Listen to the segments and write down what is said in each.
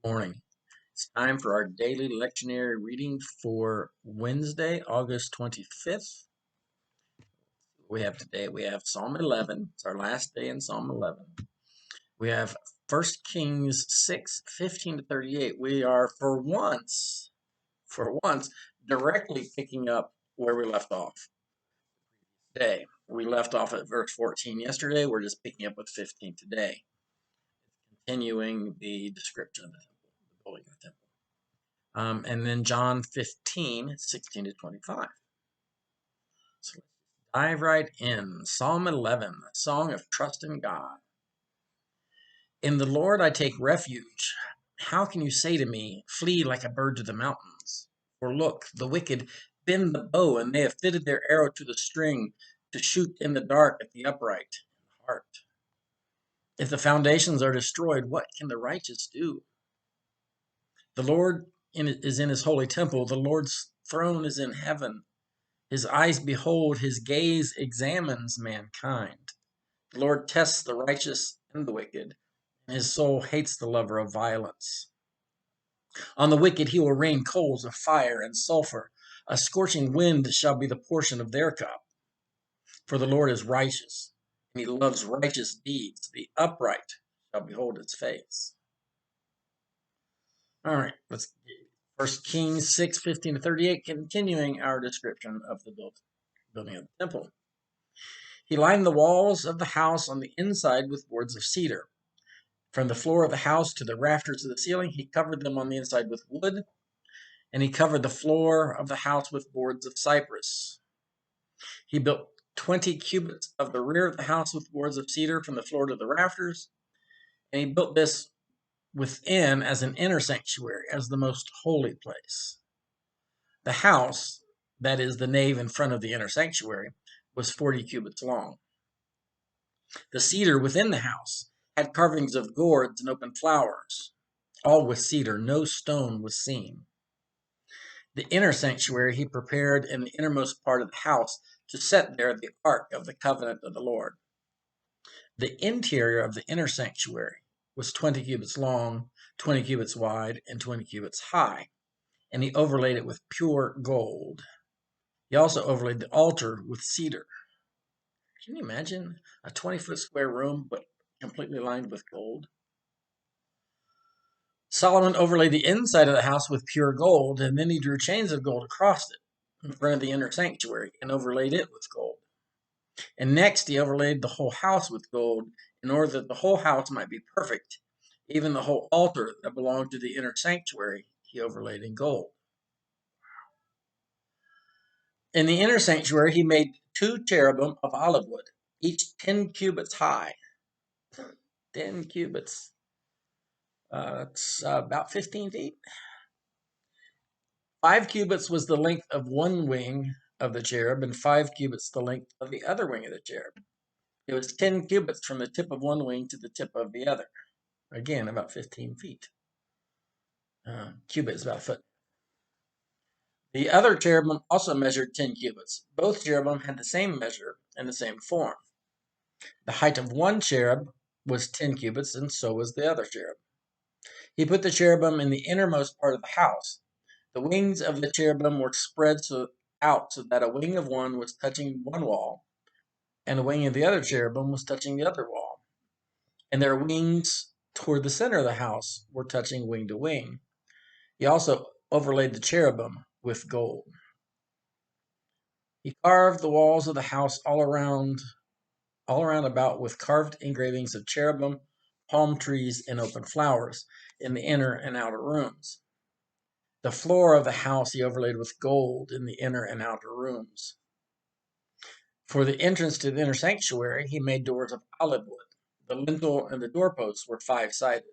Morning. It's time for our daily lectionary reading for Wednesday, August 25th. We have Psalm 11. It's our last day in Psalm 11. We have 1 Kings 6:15 to 38. We are for once, directly picking up where we left off today. We left off at verse 14 yesterday. We're just picking up with 15 today, continuing the description of the temple, the building of the temple. And then John 15:16 to 25. So let's dive right in. Psalm 11, a song of trust in God. In the Lord I take refuge. How can you say to me, flee like a bird to the mountains? For look, the wicked bend the bow, and they have fitted their arrow to the string to shoot in the dark at the upright heart. If the foundations are destroyed, what can the righteous do? The Lord is in his holy temple. The Lord's throne is in heaven. His eyes behold, his gaze examines mankind. The Lord tests the righteous and the wicked, and his soul hates the lover of violence. On the wicked he will rain coals of fire and sulfur. A scorching wind shall be the portion of their cup. For the Lord is righteous, and he loves righteous deeds. The upright shall behold his face. All right, let's 1 Kings 6:15 to 38, continuing our description of the building of the temple. He lined the walls of the house on the inside with boards of cedar. From the floor of the house to the rafters of the ceiling, he covered them on the inside with wood, and he covered the floor of the house with boards of cypress. He built 20 cubits of the rear of the house with boards of cedar from the floor to the rafters, and he built this within as an inner sanctuary, as the most holy place. The house, that is, the nave in front of the inner sanctuary, was 40 cubits long. The cedar within the house had carvings of gourds and open flowers, all with cedar. No stone was seen. The inner sanctuary he prepared in the innermost part of the house to set there the ark of the covenant of the Lord. The interior of the inner sanctuary was 20 cubits long, 20 cubits wide, and 20 cubits high, and he overlaid it with pure gold. He also overlaid the altar with cedar. Can you imagine a 20-foot square room, but completely lined with gold? Solomon overlaid the inside of the house with pure gold, and then he drew chains of gold across it in front of the inner sanctuary and overlaid it with gold. And next he overlaid the whole house with gold in order that the whole house might be perfect. Even the whole altar that belonged to the inner sanctuary he overlaid in gold. In the inner sanctuary he made 2 cherubim of olive wood, each 10 cubits high. 10 cubits. That's about 15 feet. 5 cubits was the length of one wing of the cherub, and 5 cubits the length of the other wing of the cherub. It was 10 cubits from the tip of one wing to the tip of the other. Again, about 15 feet. Cubit is about a foot. The other cherubim also measured 10 cubits. Both cherubim had the same measure and the same form. The height of one cherub was 10 cubits, and so was the other cherub. He put the cherubim in the innermost part of the house. The wings of the cherubim were spread out so that a wing of one was touching one wall, and the wing of the other cherubim was touching the other wall. And their wings toward the center of the house were touching wing to wing. He also overlaid the cherubim with gold. He carved the walls of the house all around about with carved engravings of cherubim, palm trees, and open flowers in the inner and outer rooms. The floor of the house he overlaid with gold in the inner and outer rooms. For the entrance to the inner sanctuary, he made doors of olive wood. The lintel and the doorposts were 5-sided.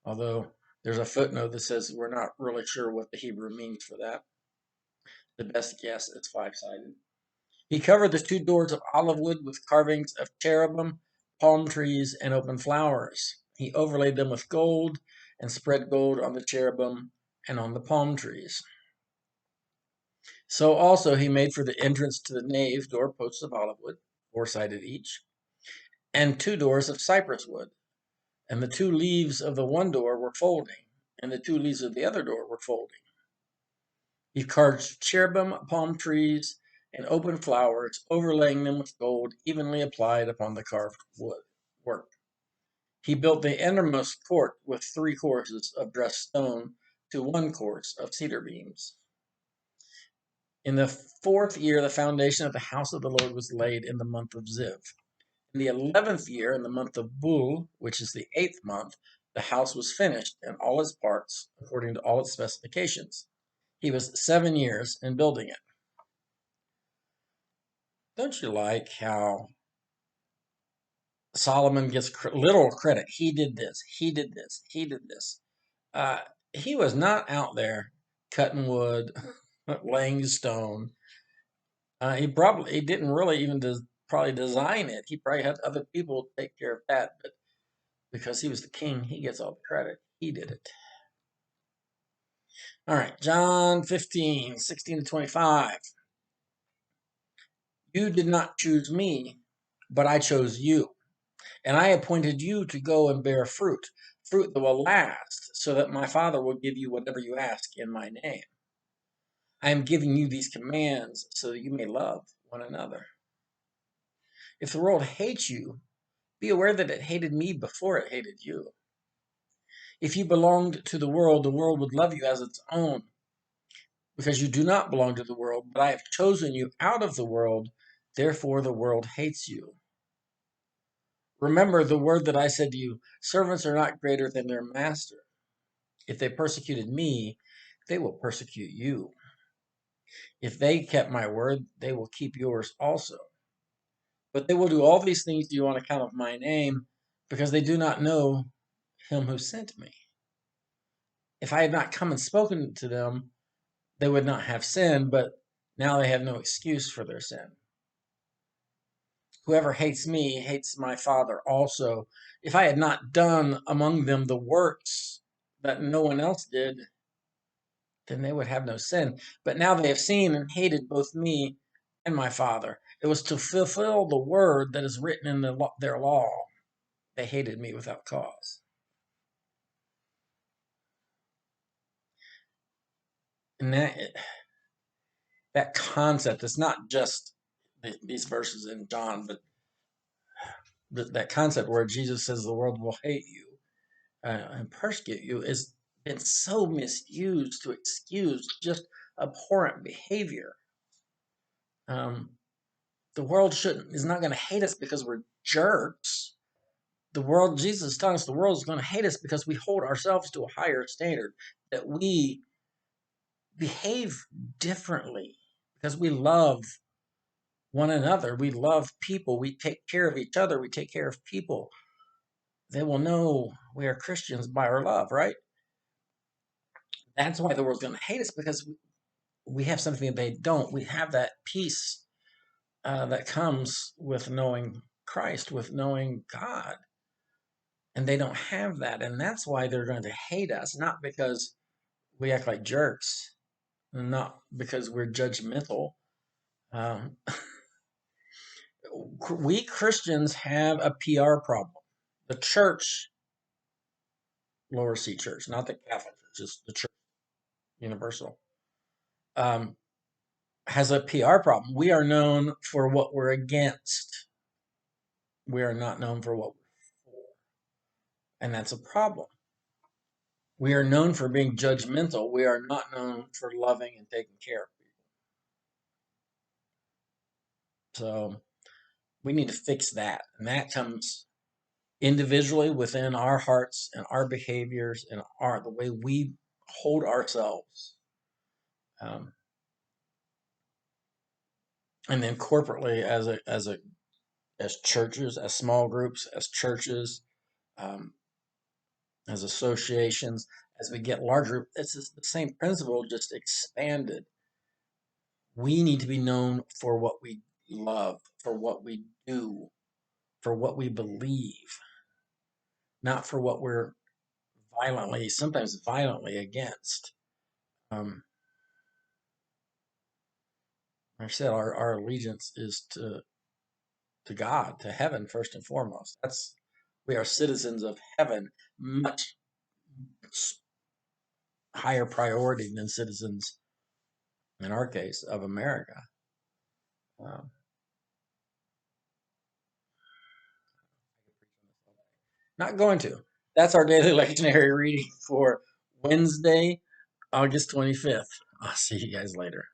Although there's a footnote that says we're not really sure what the Hebrew means for that. The best guess is 5-sided. He covered the 2 doors of olive wood with carvings of cherubim, palm trees, and open flowers. He overlaid them with gold and spread gold on the cherubim and on the palm trees. So also he made for the entrance to the nave doorposts of olive wood, 4-sided each, and 2 doors of cypress wood. and the two leaves of the one door were folding, and the two leaves of the other door were folding. He carved cherubim, palm trees, and open flowers, overlaying them with gold evenly applied upon the carved wood work. He built the innermost court with 3 courses of dressed stone to 1 course of cedar beams. In the 4th year, the foundation of the house of the Lord was laid in the month of Ziv. In the 11th year, in the month of Bul, which is the 8th month, the house was finished in all its parts, according to all its specifications. He was 7 years in building it. Don't you like how Solomon gets little credit? He did this, he did this, he did this. He was not out there cutting wood, laying stone. He didn't really even probably design it. He probably had other people take care of that, but because he was the king, he gets all the credit. He did it. All right, John 15, 16 to 25. You did not choose me, but I chose you. And I appointed you to go and bear fruit, fruit that will last, so that my Father will give you whatever you ask in my name. I am giving you these commands so that you may love one another. If the world hates you, be aware that it hated me before it hated you. If you belonged to the world would love you as its own. Because you do not belong to the world, but I have chosen you out of the world, therefore the world hates you. Remember the word that I said to you, servants are not greater than their master. If they persecuted me, they will persecute you. If they kept my word, they will keep yours also. But they will do all these things to you on account of my name, because they do not know him who sent me. If I had not come and spoken to them, they would not have sin, but now they have no excuse for their sin. Whoever hates me hates my Father also. If I had not done among them the works that no one else did, then they would have no sin. But now they have seen and hated both me and my Father. It was to fulfill the word that is written in their law. They hated me without cause. And that concept, it's not just these verses in John, but that concept where Jesus says the world will hate you and persecute you has been so misused to excuse just abhorrent behavior. The world is not going to hate us because we're jerks. Jesus is telling us the world is going to hate us because we hold ourselves to a higher standard, that we behave differently, because we love one another. We love people. We take care of each other. We take care of people. They will know we are Christians by our love, right? That's why the world's going to hate us, because we have something that they don't. We have that peace that comes with knowing Christ, with knowing God. And they don't have that. And that's why they're going to hate us, not because we act like jerks, not because we're judgmental. Um, we Christians have a PR problem. The church, lower C church, not the Catholic church, just the church universal, um, has a PR problem. We are known for what we're against. We are not known for what we're for. And that's a problem. We are known for being judgmental. We are not known for loving and taking care of people. So we need to fix that. And that comes individually within our hearts and our behaviors and the way we hold ourselves. Um, and then corporately as churches, as small groups, as churches, um, as associations, as we get larger, it's the same principle, just expanded. We need to be known for what we love, for what we do, for what we believe, not for what we're sometimes violently against. Um, like I said, our allegiance is to God, to heaven first and foremost. We are citizens of heaven, much higher priority than citizens, in our case, of America. Um, Not going to. That's our daily lectionary reading for Wednesday, August 25th. I'll see you guys later.